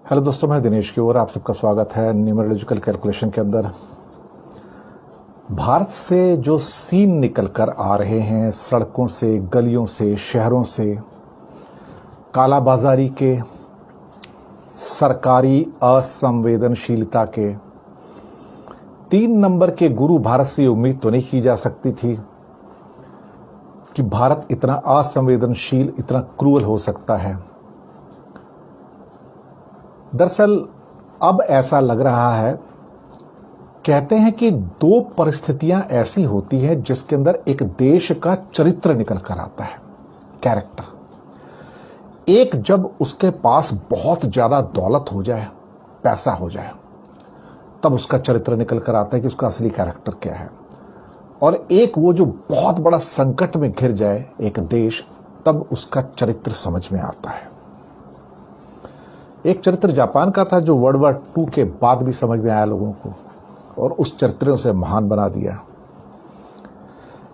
Hello दोस्तों, मैं दिनेश की ओर आप सबका स्वागत है न्यूमरोलॉजिकल कैलकुलेशन के अंदर। भारत से जो सीन निकल कर आ रहे हैं सड़कों से, गलियों से, शहरों से, कालाबाजारी के, सरकारी असंवेदनशीलता के, 3 नंबर के गुरु भारत से उम्मीद तो नहीं की जा सकती थी कि भारत इतना असंवेदनशील, इतना क्रूअल हो सकता है। दरअसल अब ऐसा लग रहा है, कहते हैं कि 2 परिस्थितियां ऐसी होती हैं जिसके अंदर एक देश का चरित्र निकल कर आता है, कैरेक्टर। एक जब उसके पास बहुत ज्यादा दौलत हो जाए, पैसा हो जाए, तब उसका चरित्र निकल कर आता है कि उसका असली कैरेक्टर क्या है। और एक वो जो बहुत बड़ा संकट में घिर जाए एक देश, तब उसका चरित्र समझ में आता है। एक चरित्र जापान का था जो वर्ल्ड वॉर 2 के बाद भी समझ में आया लोगों को, और उस चरित्रों से महान बना दिया।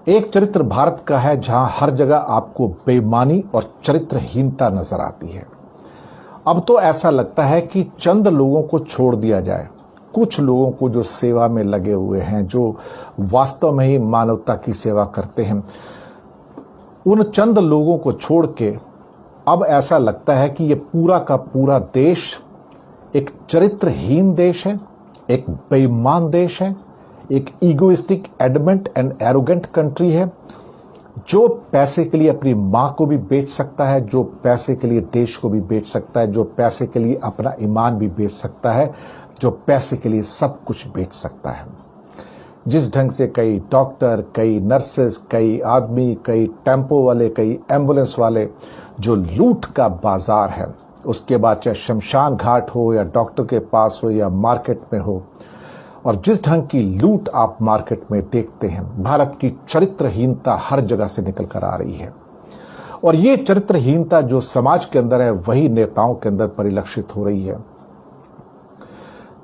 एक चरित्र भारत का है जहां हर जगह आपको बेईमानी और चरित्रहीनता नजर आती है। अब तो ऐसा लगता है कि चंद लोगों को छोड़ दिया जाए, कुछ लोगों को जो सेवा में लगे हुए हैं, जो वास्तव में ही मानवता की सेवा करते हैं, उन चंद लोगों को छोड़ के अब ऐसा लगता है कि ये पूरा का पूरा देश एक चरित्रहीन देश है, एक बेईमान देश है, एक egoistic, adamant and arrogant country है, जो पैसे के लिए अपनी मां को भी बेच सकता है, जो पैसे के लिए देश को भी बेच सकता है, जो पैसे के लिए अपना ईमान भी बेच सकता है, जो पैसे के लिए सब कुछ बेच सकता है। जिस ढंग से कई डॉक्टर, कई नर्सेस, कई आदमी, कई टेम्पो वाले, कई एम्बुलेंस वाले, जो लूट का बाजार है, उसके बाद चाहे शमशान घाट हो या डॉक्टर के पास हो या मार्केट में हो, और जिस ढंग की लूट आप मार्केट में देखते हैं, भारत की चरित्रहीनता हर जगह से निकल कर आ रही है। और ये चरित्रहीनता जो समाज के अंदर है, वही नेताओं के अंदर परिलक्षित हो रही है।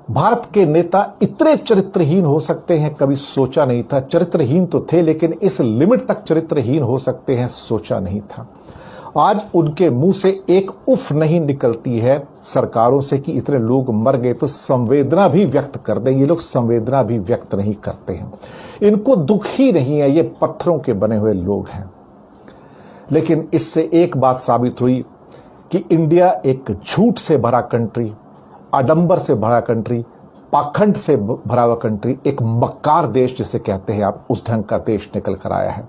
भारत के नेता इतने चरित्रहीन हो सकते हैं, कभी सोचा नहीं था। चरित्रहीन तो थे, लेकिन इस लिमिट तक चरित्रहीन हो सकते हैं, सोचा नहीं था। आज उनके मुंह से एक उफ नहीं निकलती है सरकारों से कि इतने लोग मर गए, तो संवेदना भी व्यक्त कर दें। ये लोग संवेदना भी व्यक्त नहीं करते हैं, इनको दुख ही नहीं है। ये पत्थरों के बने हुए लोग हैं। लेकिन इससे एक बात साबित हुई कि इंडिया एक झूठ से भरा कंट्री, आडंबर से भरा कंट्री, पाखंड से भरा हुआ कंट्री, एक मक्कार देश जिसे कहते हैं आप, उस ढंग का देश निकल कर आया है।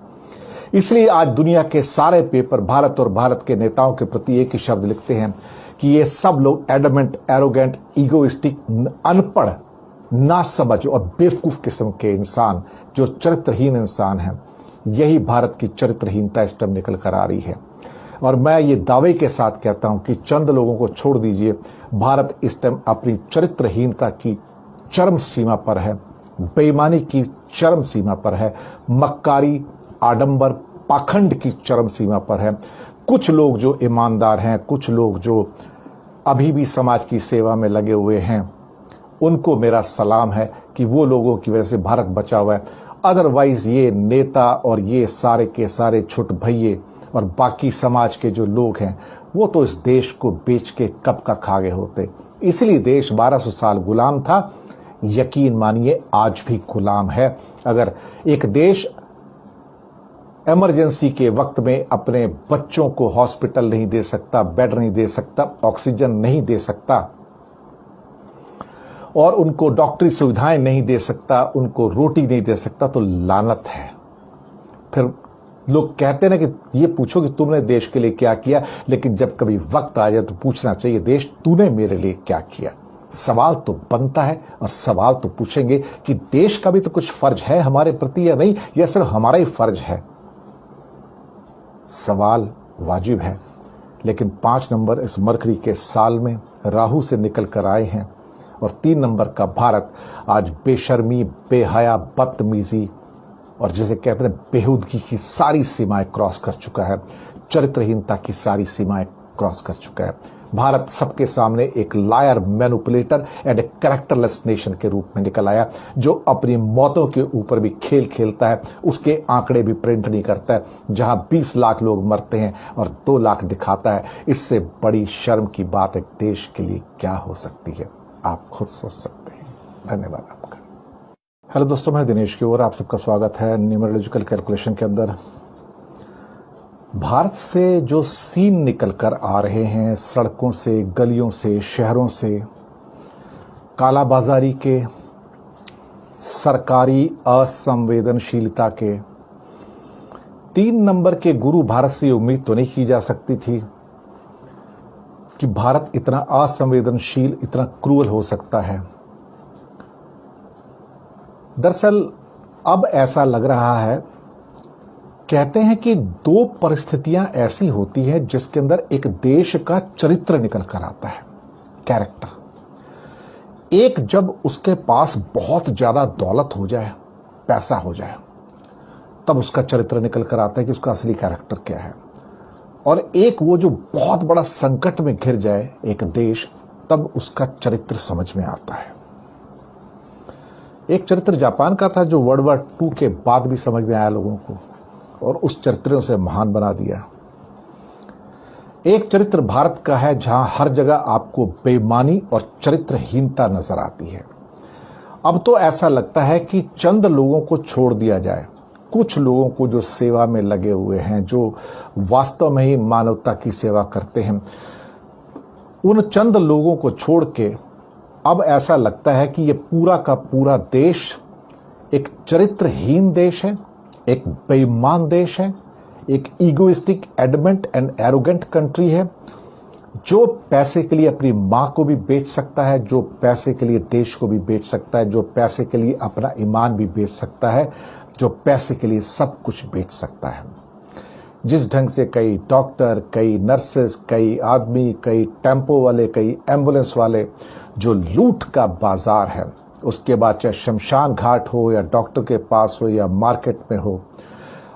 इसलिए आज दुनिया के सारे पेपर भारत और भारत के नेताओं के प्रति एक ही शब्द लिखते हैं कि ये सब लोग एडमेंट, एरोगेंट, ईगोइस्टिक, अनपढ़, नासमझ और बेवकूफ किस्म के इंसान, जो चरित्रहीन इंसान हैं। यही भारत की चरित्रहीनता इस टाइम निकल कर आ रही है। और मैं ये दावे के साथ कहता हूं कि चंद लोगों को छोड़ दीजिए, भारत इस टाइम अपनी चरित्रहीनता की चरम सीमा पर है, बेईमानी की चरम सीमा पर है, मक्कारी, आडंबर, पाखंड की चरम सीमा पर है। कुछ लोग जो ईमानदार हैं, कुछ लोग जो अभी भी समाज की सेवा में लगे हुए हैं, उनको मेरा सलाम है कि वो लोगों की वजह से भारत बचा हुआ है। अदरवाइज ये नेता और ये सारे के सारे छुट भैये और बाकी समाज के जो लोग हैं, वो तो इस देश को बेच के कब का खा गए होते। इसलिए देश 1200 साल गुलाम था, यकीन मानिए आज भी गुलाम है। अगर एक देश इमरजेंसी के वक्त में अपने बच्चों को हॉस्पिटल नहीं दे सकता, बेड नहीं दे सकता, ऑक्सीजन नहीं दे सकता, और उनको डॉक्टरी सुविधाएं नहीं दे सकता, उनको रोटी नहीं दे सकता, तो लानत है। फिर लोग कहते हैं कि ये पूछो कि तुमने देश के लिए क्या किया, लेकिन जब कभी वक्त आ जाए तो पूछना चाहिए, देश तूने मेरे लिए क्या किया। सवाल तो बनता है और सवाल तो पूछेंगे कि देश का भी तो कुछ फर्ज है हमारे प्रति या नहीं, या सिर्फ हमारा ही फर्ज है। सवाल वाजिब है। लेकिन 5 नंबर इस मरकरी के साल में राहु से निकल कर आए हैं, और 3 नंबर का भारत आज बेशर्मी, बेहया, बदतमीजी और जिसे कहते हैं बेहुदगी की सारी सीमाएं क्रॉस कर चुका है, चरित्रहीनता की सारी सीमाएं क्रॉस कर चुका है। भारत सबके सामने एक liar, manipulator and a characterless nation के रूप में निकल आया, जो अपनी मौतों के ऊपर भी खेल खेलता है, उसके आंकड़े भी प्रिंट नहीं करता है। जहां 20 लाख लोग मरते हैं और 2 लाख दिखाता है, इससे बड़ी शर्म की बात एक देश के लिए क्या हो सकती है, आप खुद सोच सकते हैं। धन्यवाद आपका। हेलो दोस्तों, मैं दिनेश की ओर आप सबका स्वागत है न्यूमरोलॉजिकल कैलकुलेशन के अंदर। भारत से जो सीन निकल कर आ रहे हैं, सड़कों से, गलियों से, शहरों से, कालाबाजारी के, सरकारी असंवेदनशीलता के, 3 नंबर के गुरु भारत से उम्मीद तो नहीं की जा सकती थी कि भारत इतना असंवेदनशील, इतना क्रूअल हो सकता है। दरअसल अब ऐसा लग रहा है, कहते हैं कि 2 परिस्थितियां ऐसी होती हैं जिसके अंदर एक देश का चरित्र निकल कर आता है, कैरेक्टर। एक, जब उसके पास बहुत ज्यादा दौलत हो जाए, पैसा हो जाए, तब उसका चरित्र निकल कर आता है कि उसका असली कैरेक्टर क्या है। और एक वो जो बहुत बड़ा संकट में घिर जाए एक देश, तब उसका चरित्र समझ में आता है। एक चरित्र जापान का था जो वर्ल्ड वॉर 2 के बाद भी समझ में आया लोगों को, और उस चरित्रों से महान बना दिया। एक चरित्र भारत का है जहां हर जगह आपको बेईमानी और चरित्रहीनता नजर आती है। अब तो ऐसा लगता है कि चंद लोगों को छोड़ दिया जाए, कुछ लोगों को जो सेवा में लगे हुए हैं, जो वास्तव में ही मानवता की सेवा करते हैं, उन चंद लोगों को छोड़ के अब ऐसा लगता है कि ये पूरा का पूरा देश एक चरित्रहीन देश है, एक बेईमान देश है, एक egoistic, adamant and arrogant country है, जो पैसे के लिए अपनी मां को भी बेच सकता है, जो पैसे के लिए देश को भी बेच सकता है, जो पैसे के लिए अपना ईमान भी बेच सकता है, जो पैसे के लिए सब कुछ बेच सकता है। जिस ढंग से कई डॉक्टर, कई नर्सेस, कई आदमी, कई टेम्पो वाले, कई एम्बुलेंस वाले, जो लूट का बाजार है, उसके बाद चाहे शमशान घाट हो या डॉक्टर के पास हो या मार्केट में हो,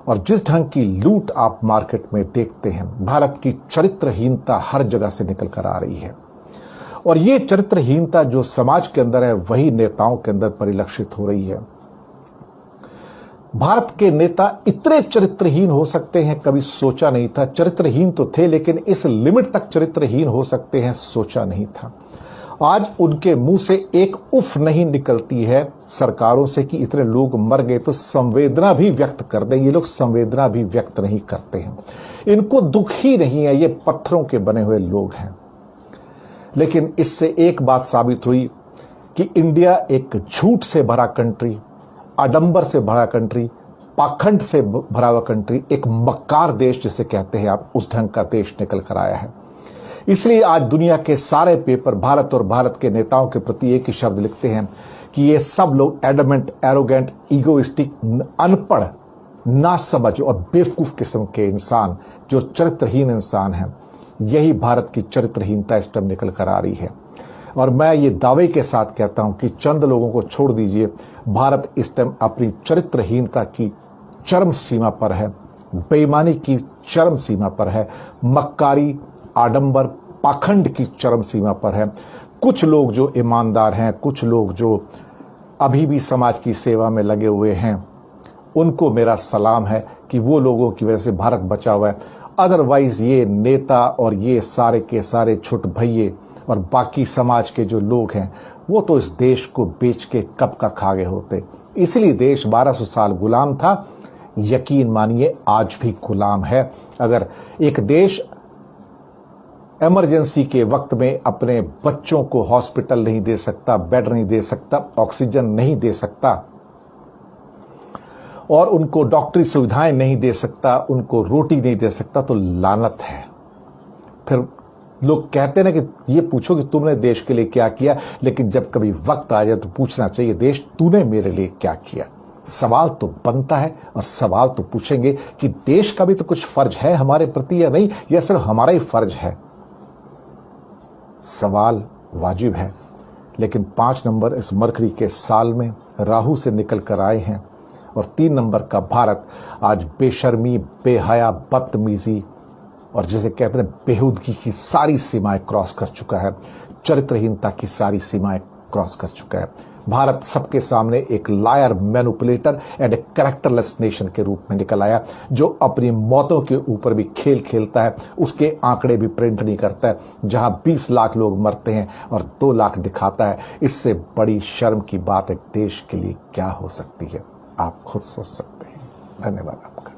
और जिस ढंग की लूट आप मार्केट में देखते हैं, भारत की चरित्रहीनता हर जगह से निकल कर आ रही है। और ये चरित्रहीनता जो समाज के अंदर है, वही नेताओं के अंदर परिलक्षित हो रही है। भारत के नेता इतने चरित्रहीन हो सकते हैं, कभी सोचा नहीं था। चरित्रहीन तो थे, लेकिन इस लिमिट तक चरित्रहीन हो सकते हैं, सोचा नहीं था। आज उनके मुंह से एक उफ नहीं निकलती है सरकारों से कि इतने लोग मर गए, तो संवेदना भी व्यक्त कर दें। ये लोग संवेदना भी व्यक्त नहीं करते हैं, इनको दुख ही नहीं है, ये पत्थरों के बने हुए लोग हैं। लेकिन इससे एक बात साबित हुई कि इंडिया एक झूठ से भरा कंट्री, आडंबर से भरा कंट्री, पाखंड से भरा हुआ कंट्री, एक मक्कार देश जिसे कहते हैं आप, उस ढंग का देश निकल कर आया है। इसलिए आज दुनिया के सारे पेपर भारत और भारत के नेताओं के प्रति एक ही शब्द लिखते हैं कि ये सब लोग एडमेंट, एरोगेंट, ईगोइस्टिक, अनपढ़, नासमझ और बेवकूफ किस्म के इंसान, जो चरित्रहीन इंसान हैं। यही भारत की चरित्रहीनता इस टाइम निकल कर आ रही है। और मैं ये दावे के साथ कहता हूं कि चंद लोगों को छोड़ दीजिए, भारत इस टाइम अपनी चरित्रहीनता की चरम सीमा पर है, बेईमानी की चरम सीमा पर है, मक्कारी, आडंबर, पाखंड की चरम सीमा पर है। कुछ लोग जो ईमानदार हैं, कुछ लोग जो अभी भी समाज की सेवा में लगे हुए हैं, उनको मेरा सलाम है कि वो लोगों की वजह से भारत बचा हुआ है। अदरवाइज ये नेता और ये सारे के सारे छुट भैये और बाकी समाज के जो लोग हैं, वो तो इस देश को बेच के कब का खा गए होते। इसलिए देश 1200 साल गुलाम था, यकीन मानिए आज भी गुलाम है। अगर एक देश इमरजेंसी के वक्त में अपने बच्चों को हॉस्पिटल नहीं दे सकता, बेड नहीं दे सकता, ऑक्सीजन नहीं दे सकता, और उनको डॉक्टरी सुविधाएं नहीं दे सकता, उनको रोटी नहीं दे सकता, तो लानत है। फिर लोग कहते हैं कि ये पूछो कि तुमने देश के लिए क्या किया, लेकिन जब कभी वक्त आ जाए तो पूछना चाहिए, देश तूने मेरे लिए क्या किया। सवाल तो बनता है और सवाल तो पूछेंगे कि देश का भी तो कुछ फर्ज है हमारे प्रति या नहीं, या सिर्फ हमारा ही फर्ज है। सवाल वाजिब है। लेकिन 5 नंबर इस मरकरी के साल में राहु से निकल कर आए हैं, और 3 नंबर का भारत आज बेशर्मी, बेहया, बदतमीजी और जिसे कहते हैं बेहूदगी की सारी सीमाएं क्रॉस कर चुका है, चरित्रहीनता की सारी सीमाएं क्रॉस कर चुका है। भारत सबके सामने एक liar, manipulator and a characterless nation के रूप में निकल आया, जो अपनी मौतों के ऊपर भी खेल खेलता है, उसके आंकड़े भी प्रिंट नहीं करता है। जहां 20 लाख लोग मरते हैं और 2 लाख दिखाता है, इससे बड़ी शर्म की बात एक देश के लिए क्या हो सकती है? आप खुद सोच सकते हैं। धन्यवाद आपका।